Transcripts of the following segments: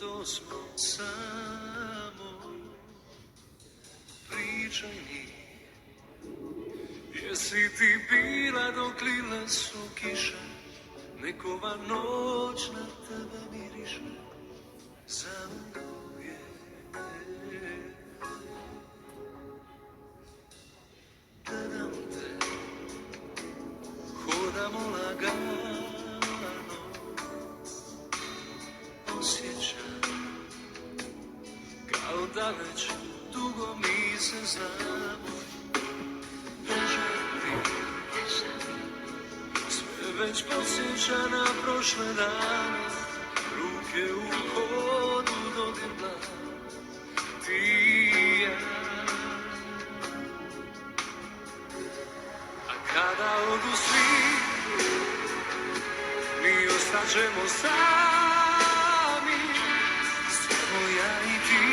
To smo samo pričaj mi. Jesi ti bila dok lile su kiše, nekova noć na tebe miriše za uvijek. Gledam te, hodamo lagano, osjećam kao da već dugo mi se znamo. Ne želim, sve već podsjeća na prošle dane, ruke u hodu dodirla ti i ja. A kada odu svi, mi ostaćemo sami, samo ja i ti.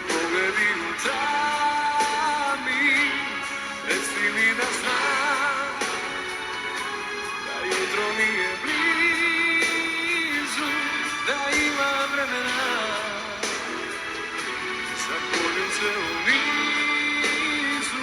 Pogledi u tami, reci mi da znam da jutro nije blizu, da ima vremena za poljuce u nizu.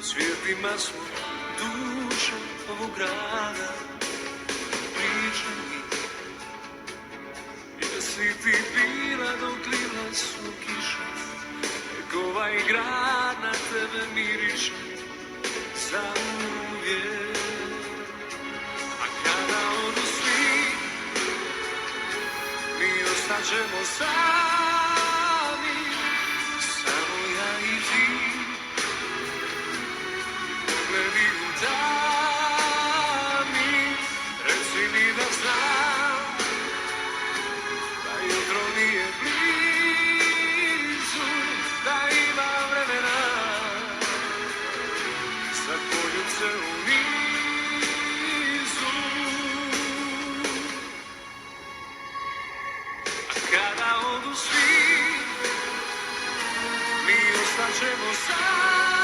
Svijetima smo duše ovog grada. Pričaj mi, jesi ti bila dok lile su kiše, nek ovaj grad na tebe miriše za uvijek. A kada odu svi, mi ostaćemo sami, samo ja i ti. Pogledi u tami, reci mi da znam da jutro nije blizu, da ima vremena za poljuce u nizu. A kada odu svi, mi ostaćemo sami.